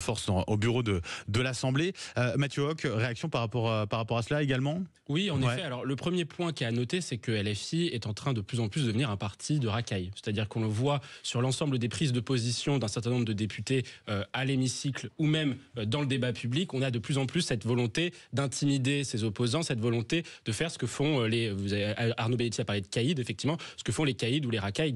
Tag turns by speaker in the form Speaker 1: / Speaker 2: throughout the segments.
Speaker 1: force au bureau de l'Assemblée. Mathieu Hoc, réaction par rapport à cela également ?
Speaker 2: Oui, en effet. Alors, le premier point qui est à noter, c'est que LFI est en train de plus en plus devenir un parti de racaille. C'est-à-dire qu'on le voit sur l'ensemble des prises de position d'un certain nombre de députés à l'hémicycle ou même dans le débat public. On a de plus en plus cette volonté d'intimider ses opposants, cette volonté de faire ce que font Arnaud Belletti a parlé de caïds, effectivement, ce que font les caïds ou les racailles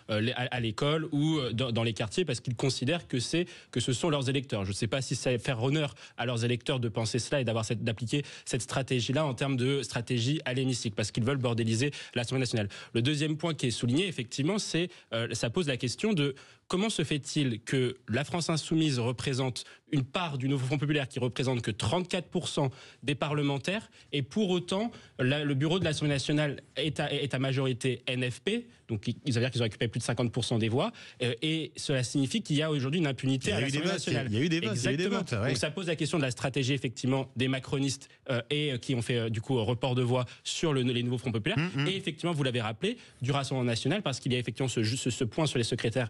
Speaker 2: à l'école ou dans les quartiers, parce qu'ils considèrent que ce sont leurs électeurs. Je ne sais pas si ça va faire honneur à leurs électeurs de penser cela et d'appliquer cette stratégie-là en termes de stratégie à l'hémicycle, parce qu'ils veulent bordéliser l'Assemblée nationale. Le deuxième point qui est souligné, effectivement, ça pose la question de comment se fait-il que la France insoumise représente une part du Nouveau Front populaire qui représente que 34% des parlementaires, et pour autant, le bureau de l'Assemblée nationale est à majorité NFP, donc ça veut dire qu'ils ont récupéré plus de 50% des voix, et cela signifie qu'il y a aujourd'hui une impunité à l'Assemblée nationale.
Speaker 1: Il y a eu des votes.
Speaker 2: Exactement.
Speaker 1: Ouais.
Speaker 2: Donc ça pose la question de la stratégie, effectivement, des macronistes et qui ont fait du coup report de voix sur les nouveaux fronts populaires. Et effectivement, vous l'avez rappelé, du Rassemblement national, parce qu'il y a effectivement ce point sur les secrétaires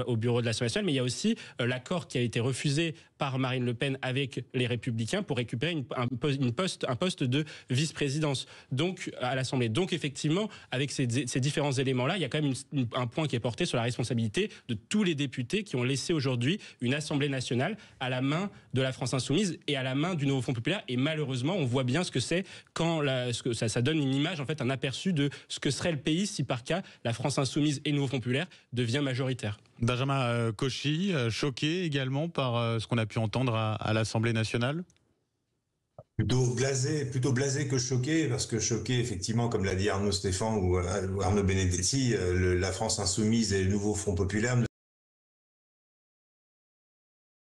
Speaker 2: au bureau de l'Assemblée nationale, mais il y a aussi l'accord qui a été refusé par Marine Le Pen avec les Républicains pour récupérer un poste de vice-présidence donc à l'Assemblée. Donc effectivement, avec ces différents éléments-là, il y a quand même un point qui est porté sur la responsabilité de tous les députés qui ont laissé aujourd'hui une Assemblée nationale à la main de la France insoumise et à la main du Nouveau Front populaire. Et malheureusement, on voit bien ce que c'est quand ça donne une image, en fait, un aperçu de ce que serait le pays si par cas la France insoumise et le Nouveau Front populaire devient majoritaire.
Speaker 1: Benjamin Cauchy, choqué également par ce qu'on a pu entendre à l'Assemblée nationale ?
Speaker 3: Plutôt blasé que choqué, parce que choqué, effectivement, comme l'a dit Arnaud Stéphane ou Arnaud Benedetti, la France insoumise et le Nouveau Front populaire.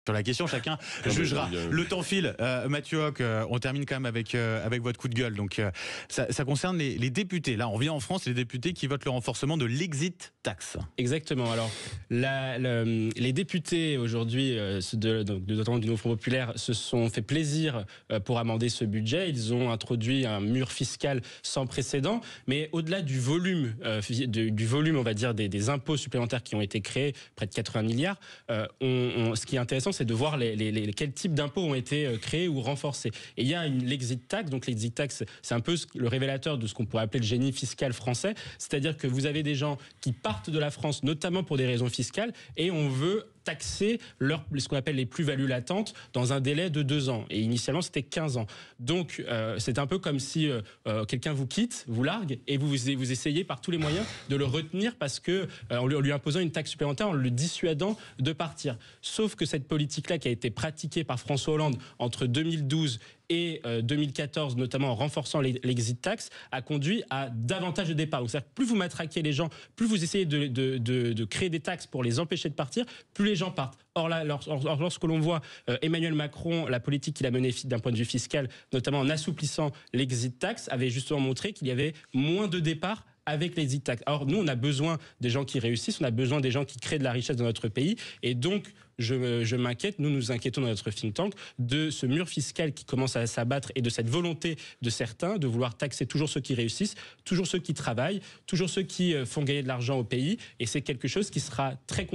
Speaker 1: Sur la question, chacun jugera. Le temps file. Mathieu Hoc, on termine quand même avec votre coup de gueule. Donc, ça concerne les députés. Là, on revient en France, les députés qui votent le renforcement de l'exit tax.
Speaker 2: Exactement. Alors, les députés aujourd'hui, notamment du Nouveau Front populaire, se sont fait plaisir pour amender ce budget. Ils ont introduit un mur fiscal sans précédent. Mais au-delà du volume, on va dire, des impôts supplémentaires qui ont été créés, près de 80 milliards, ce qui est intéressant, c'est de voir quels types d'impôts ont été créés ou renforcés. Et il y a l'exit tax. Donc l'exit tax, c'est un peu le révélateur de ce qu'on pourrait appeler le génie fiscal français. C'est-à-dire que vous avez des gens qui partent de la France, notamment pour des raisons fiscales, et on veut taxer ce qu'on appelle les plus-values latentes dans un délai de 2 ans. Et initialement, c'était 15 ans. Donc, c'est un peu comme si quelqu'un vous quitte, vous largue, et vous essayez par tous les moyens de le retenir parce que en lui imposant une taxe supplémentaire, en le dissuadant de partir. Sauf que cette politique-là qui a été pratiquée par François Hollande entre 2012 et 2014, notamment en renforçant l'exit tax, a conduit à davantage de départs. Donc, c'est-à-dire que plus vous matraquez les gens, plus vous essayez de créer des taxes pour les empêcher de partir, plus les gens partent. Or là, lorsque l'on voit Emmanuel Macron, la politique qu'il a menée d'un point de vue fiscal, notamment en assouplissant l'exit tax, avait justement montré qu'il y avait moins de départs avec l'exit tax. Alors nous, on a besoin des gens qui réussissent, on a besoin des gens qui créent de la richesse dans notre pays, et donc je m'inquiète, nous nous inquiétons dans notre think tank de ce mur fiscal qui commence à s'abattre et de cette volonté de certains de vouloir taxer toujours ceux qui réussissent, toujours ceux qui travaillent, toujours ceux qui font gagner de l'argent au pays, et c'est quelque chose qui sera très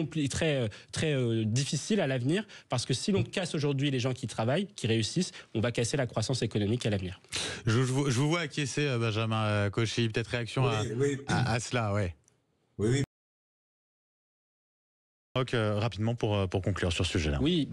Speaker 2: difficile à l'avenir, parce que si l'on casse aujourd'hui les gens qui travaillent, qui réussissent, on va casser la croissance économique à l'avenir.
Speaker 1: Je vous vois acquiescer, Benjamin Cauchy, peut-être réaction à cela, ouais.
Speaker 3: Oui.
Speaker 1: Rapidement pour conclure sur ce sujet-là.
Speaker 2: Oui,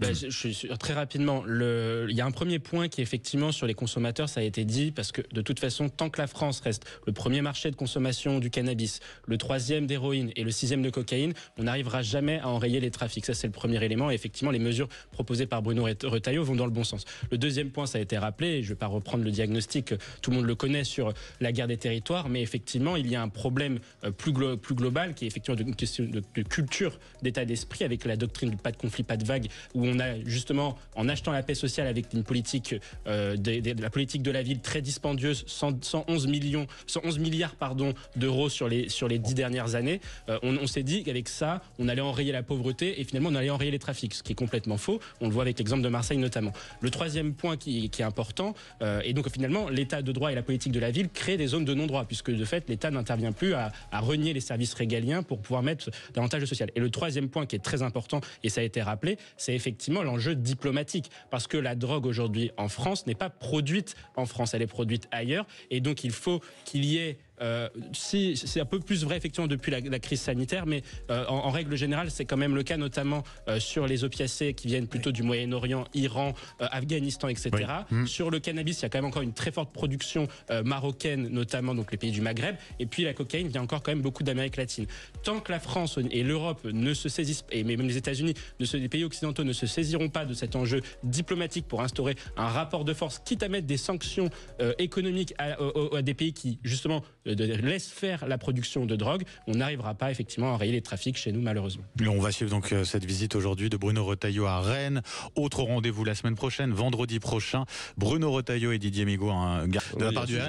Speaker 2: très rapidement. Il y a un premier point qui est effectivement sur les consommateurs, ça a été dit, parce que de toute façon, tant que la France reste le premier marché de consommation du cannabis, le 3e d'héroïne et le 6e de cocaïne, on n'arrivera jamais à enrayer les trafics. Ça, c'est le premier élément. Et effectivement, les mesures proposées par Bruno Retailleau vont dans le bon sens. Le deuxième point, ça a été rappelé, et je ne vais pas reprendre le diagnostic, tout le monde le connaît sur la guerre des territoires, mais effectivement, il y a un problème plus global qui est effectivement une question de culture, d'état d'esprit, avec la doctrine du pas de conflit, pas de vague, où on a justement, en achetant la paix sociale avec une politique, la politique de la ville très dispendieuse, 111 milliards d'euros sur les 10 dernières années, on s'est dit qu'avec ça, on allait enrayer la pauvreté et finalement on allait enrayer les trafics, ce qui est complètement faux. On le voit avec l'exemple de Marseille notamment. Le troisième point qui est important, et donc finalement l'état de droit et la politique de la ville créent des zones de non-droit, puisque de fait l'État n'intervient plus à renier les services régaliens pour pouvoir mettre davantage de social. Et le troisième point point qui est très important, et ça a été rappelé, c'est effectivement l'enjeu diplomatique. Parce que la drogue aujourd'hui en France n'est pas produite en France, elle est produite ailleurs. Et donc il faut qu'il y ait si c'est un peu plus vrai effectivement depuis la crise sanitaire, mais en règle générale c'est quand même le cas, notamment sur les opiacés qui viennent plutôt du Moyen-Orient, Iran, Afghanistan, etc. Oui. Sur le cannabis, il y a quand même encore une très forte production marocaine, notamment donc les pays du Maghreb, et puis la cocaïne vient encore quand même beaucoup d'Amérique latine. Tant que la France et l'Europe ne se saisissent, et même les États-Unis, les pays occidentaux ne se saisiront pas de cet enjeu diplomatique pour instaurer un rapport de force, quitte à mettre des sanctions économiques à des pays qui justement laisse faire la production de drogue, on n'arrivera pas effectivement à enrayer les trafics chez nous, malheureusement.
Speaker 1: Et on va suivre donc cette visite aujourd'hui de Bruno Retailleau à Rennes. Autre rendez-vous la semaine prochaine, vendredi prochain. Bruno Retailleau et Didier Migaud, de la part du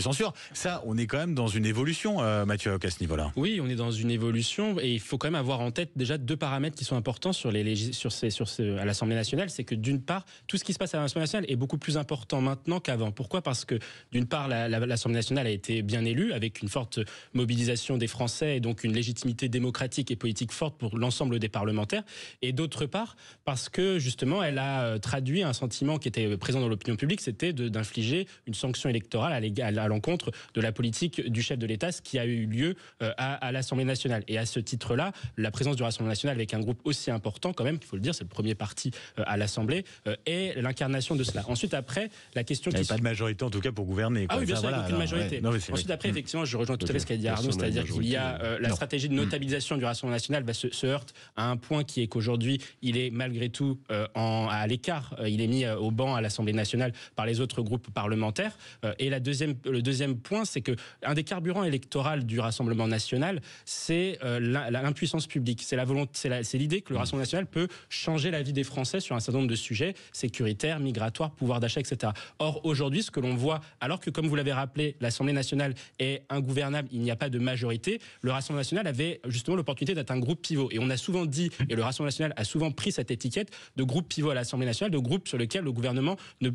Speaker 1: censure. Ça, on est quand même dans une évolution, Mathieu, à ce niveau-là.
Speaker 2: Oui, on est dans une évolution, et il faut quand même avoir en tête déjà deux paramètres qui sont importants à l'Assemblée nationale. C'est que d'une part, tout ce qui se passe à l'Assemblée nationale est beaucoup plus important maintenant qu'avant. Pourquoi ? Parce que d'une part, l'Assemblée nationale a été bien élue, avec une forte mobilisation des Français et donc une légitimité démocratique et politique forte pour l'ensemble des parlementaires. Et d'autre part, parce que justement, elle a traduit un sentiment qui était présent dans l'opinion publique, c'était d'infliger une sanction électorale à l'encontre de la politique du chef de l'État, ce qui a eu lieu à l'Assemblée nationale. Et à ce titre-là, la présence du Rassemblement national avec un groupe aussi important, quand même, il faut le dire, c'est le premier parti à l'Assemblée, est l'incarnation de cela. Ensuite, après, la question...
Speaker 1: Il n'y a pas de majorité, en tout cas, pour gouverner.
Speaker 2: Ah oui, bien sûr, il n'y a aucune majorité. Ouais. Non, ensuite, après, effectivement, je rejoins tout à fait ce qu'a dit Arnaud, c'est-à-dire qu'il y a la stratégie de notabilisation du Rassemblement national se heurte à un point qui est qu'aujourd'hui, il est malgré tout à l'écart, il est mis au banc à l'Assemblée nationale par les autres groupes parlementaires. Et le deuxième point, c'est que un des carburants électoraux du Rassemblement national, c'est l'impuissance publique. C'est l'idée que le Rassemblement national peut changer la vie des Français sur un certain nombre de sujets sécuritaires, migratoires, pouvoir d'achat, etc. Or, aujourd'hui, ce que l'on voit, alors que, comme vous l'avez rappelé, l'Assemblée nationale est ingouvernable, il n'y a pas de majorité, le Rassemblement national avait justement l'opportunité d'être un groupe pivot. Et on a souvent dit, et le Rassemblement national a souvent pris cette étiquette de groupe pivot à l'Assemblée nationale, de groupe sur lequel le gouvernement ne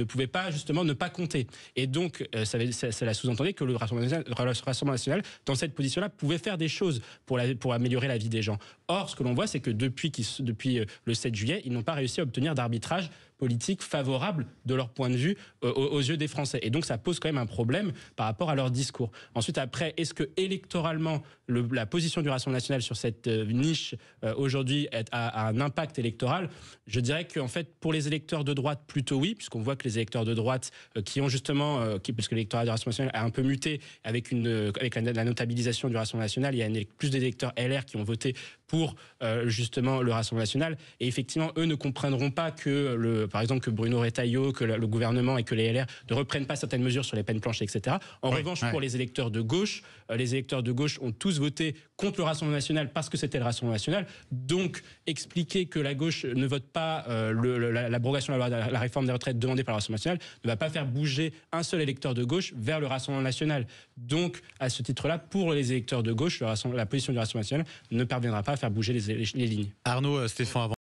Speaker 2: pouvait pas justement ne pas compter. Et donc, cela sous-entendait que le Rassemblement national, dans cette position-là, pouvait faire des choses pour améliorer la vie des gens. Or, ce que l'on voit, c'est que depuis le 7 juillet, ils n'ont pas réussi à obtenir d'arbitrage politique favorable de leur point de vue aux yeux des Français. Et donc ça pose quand même un problème par rapport à leur discours. Ensuite, après, est-ce que électoralement, la position du Rassemblement national sur cette niche aujourd'hui a un impact électoral? Je dirais qu'en fait, pour les électeurs de droite, plutôt oui, puisqu'on voit que les électeurs de droite qui ont justement, parce que l'électorat du Rassemblement national a un peu muté avec la notabilisation du Rassemblement national, il y a plus d'électeurs LR qui ont voté pour justement le Rassemblement national. Et effectivement, eux ne comprendront pas que par exemple que Bruno Retailleau, que le gouvernement et que les LR ne reprennent pas certaines mesures sur les peines planchées, etc. En revanche, pour les électeurs de gauche ont tous voté contre le Rassemblement national parce que c'était le Rassemblement national. Donc, expliquer que la gauche ne vote pas l'abrogation de la réforme des retraites demandée par le Rassemblement national ne va pas faire bouger un seul électeur de gauche vers le Rassemblement national. Donc, à ce titre-là, pour les électeurs de gauche, la position du Rassemblement national ne parviendra pas à faire bouger les lignes.
Speaker 1: Arnaud, Stéphane, avant.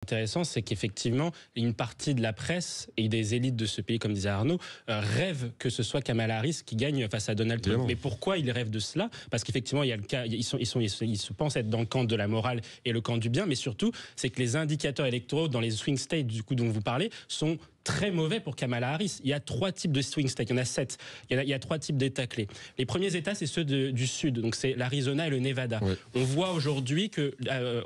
Speaker 2: Intéressant, c'est qu'effectivement, une partie de la presse et des élites de ce pays, comme disait Arnaud, rêvent que ce soit Kamala Harris qui gagne face à Donald Trump. Mais pourquoi ils rêvent de cela? Parce qu'effectivement, il y a le cas, ils se pensent être dans le camp de la morale et le camp du bien, mais surtout, c'est que les indicateurs électoraux dans les swing states, du coup, dont vous parlez, sont très mauvais pour Kamala Harris. Il y a 3 types de swing states, il y en a 7. Il y a 3 types d'États clés. Les premiers États, c'est ceux du Sud, donc c'est l'Arizona et le Nevada. Ouais. On voit aujourd'hui que,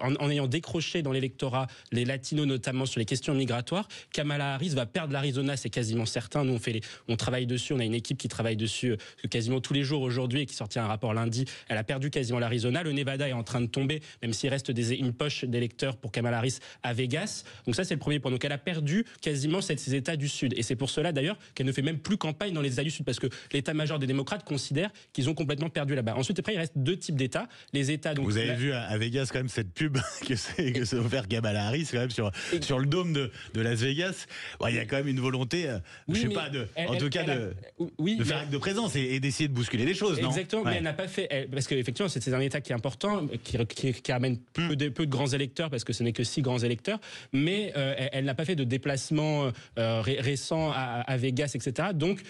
Speaker 2: en ayant décroché dans l'électorat les latinos, notamment sur les questions migratoires, Kamala Harris va perdre l'Arizona, c'est quasiment certain. Nous, on travaille dessus, on a une équipe qui travaille dessus quasiment tous les jours aujourd'hui et qui sortira un rapport lundi. Elle a perdu quasiment l'Arizona. Le Nevada est en train de tomber, même s'il reste une poche d'électeurs pour Kamala Harris à Vegas. Donc ça, c'est le premier point. Donc elle a perdu quasiment ces États du Sud. Et c'est pour cela, d'ailleurs, qu'elle ne fait même plus campagne dans les États du Sud, parce que l'état-major des démocrates considère qu'ils ont complètement perdu là-bas. Ensuite, après, il reste 2 types d'États. Les États... Donc,
Speaker 1: vous avez vu à Vegas, quand même, cette pub que c'est offert Kamala Harris, quand même, sur le dôme de Las Vegas. Bon, il y a quand même une volonté, je sais pas, de faire acte de présence et d'essayer de bousculer les choses, non?
Speaker 2: Exactement, mais elle n'a pas fait... parce qu'effectivement, c'est un État qui est important, qui ramène peu de grands électeurs, parce que ce n'est que 6 grands électeurs, mais elle n'a pas fait de déplacement récents à Vegas, etc. Donc,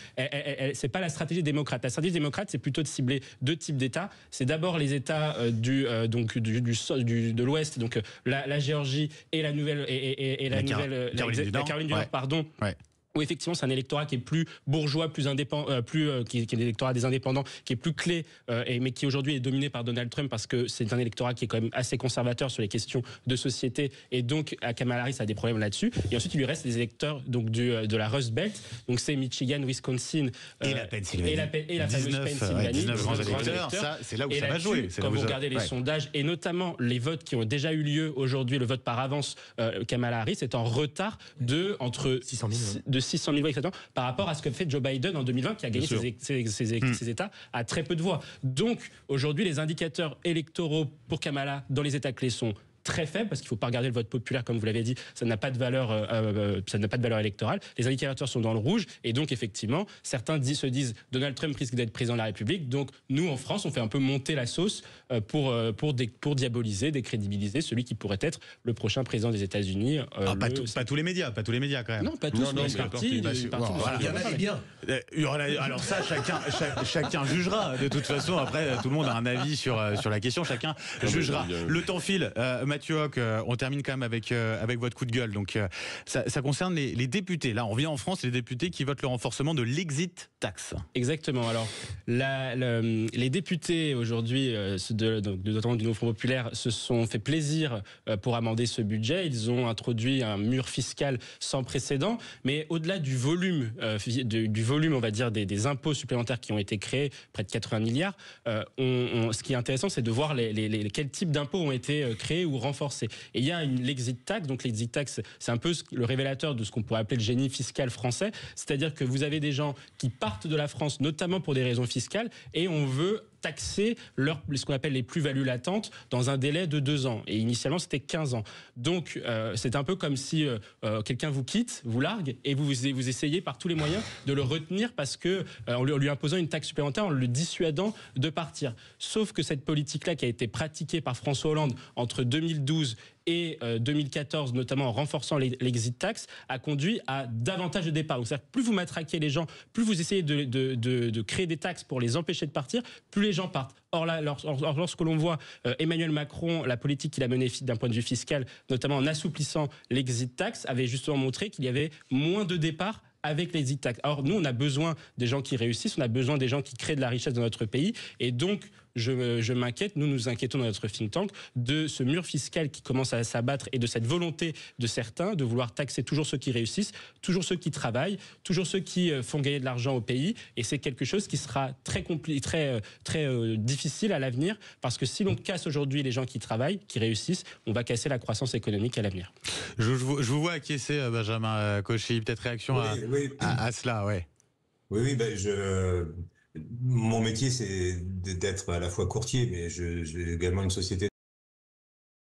Speaker 2: c'est pas la stratégie démocrate. La stratégie démocrate, c'est plutôt de cibler deux types d'États. C'est d'abord les États de l'Ouest, donc la Géorgie et la Caroline du Nord, pardon.
Speaker 1: Ouais.
Speaker 2: Où effectivement c'est un électorat qui est plus bourgeois, plus indépendant, qui est l'électorat des indépendants, qui est plus clé, mais qui aujourd'hui est dominé par Donald Trump parce que c'est un électorat qui est quand même assez conservateur sur les questions de société, et donc Kamala Harris a des problèmes là-dessus. Et ensuite il lui reste les électeurs donc de la Rust Belt, donc c'est Michigan, Wisconsin
Speaker 1: et la Pennsylvanie,
Speaker 2: et la fameuse Pennsylvanie.
Speaker 1: 19 grands électeurs. Ça, c'est là où ça va jouer.
Speaker 2: Quand vous regardez les sondages et notamment les votes qui ont déjà eu lieu aujourd'hui, le vote par avance, Kamala Harris est en retard de 600 000 voix exactement, par rapport à ce que fait Joe Biden en 2020, qui a gagné ses États à très peu de voix. Donc aujourd'hui, les indicateurs électoraux pour Kamala dans les États clés sont très faible, parce qu'il ne faut pas regarder le vote populaire, comme vous l'avez dit, ça n'a pas de valeur, électorale. Les indicateurs sont dans le rouge, et donc effectivement, certains se disent Donald Trump risque d'être président de la République. Donc nous, en France, on fait un peu monter la sauce pour diaboliser, décrédibiliser celui qui pourrait être le prochain président des États-Unis.
Speaker 1: Pas tous les médias quand même.
Speaker 2: Non, pas tous, mais une partie.
Speaker 4: Il y en avait bien.
Speaker 1: Alors ça, chacun jugera. De toute façon, après, tout le monde a un avis sur la question. Chacun jugera. Le temps file. Mathieu Hoc, on termine quand même avec votre coup de gueule. Donc, ça concerne les députés. Là, on vient en France, les députés qui votent le renforcement de l'exit tax.
Speaker 2: Exactement. Alors, les députés aujourd'hui, notamment du Nouveau Front Populaire, se sont fait plaisir pour amender ce budget. Ils ont introduit un mur fiscal sans précédent. Mais au-delà du volume, on va dire, des impôts supplémentaires qui ont été créés, près de 80 milliards, ce qui est intéressant, c'est de voir quels types d'impôts ont été créés ou renforcés. Et il y a l'exit tax. Donc l'exit tax, c'est un peu le révélateur de ce qu'on pourrait appeler le génie fiscal français. C'est-à-dire que vous avez des gens qui partent de la France, notamment pour des raisons fiscales, et on veut taxer ce qu'on appelle les plus-values latentes dans un délai de 2 ans. Et initialement, c'était 15 ans. Donc, c'est un peu comme si quelqu'un vous quitte, vous largue, et vous essayez par tous les moyens de le retenir parce que en lui imposant une taxe supplémentaire, en le dissuadant de partir. Sauf que cette politique-là qui a été pratiquée par François Hollande entre 2012 et 2014, notamment en renforçant l'exit tax, a conduit à davantage de départs. Donc, c'est-à-dire que plus vous matraquez les gens, plus vous essayez de créer des taxes pour les empêcher de partir, plus les gens partent. Or là, lorsque l'on voit Emmanuel Macron, la politique qu'il a menée d'un point de vue fiscal, notamment en assouplissant l'exit tax, avait justement montré qu'il y avait moins de départs avec l'exit tax. Or, nous, on a besoin des gens qui réussissent, on a besoin des gens qui créent de la richesse dans notre pays, et donc je m'inquiète, nous nous inquiétons dans notre think tank de ce mur fiscal qui commence à s'abattre et de cette volonté de certains de vouloir taxer toujours ceux qui réussissent, toujours ceux qui travaillent, toujours ceux qui font gagner de l'argent au pays, et c'est quelque chose qui sera très difficile à l'avenir, parce que si l'on casse aujourd'hui les gens qui travaillent, qui réussissent, on va casser la croissance économique à l'avenir.
Speaker 1: Je vous vois acquiescer, Benjamin Cauchy, peut-être réaction à cela, ouais.
Speaker 3: Oui, mon métier, c'est d'être à la fois courtier, mais j'ai également une société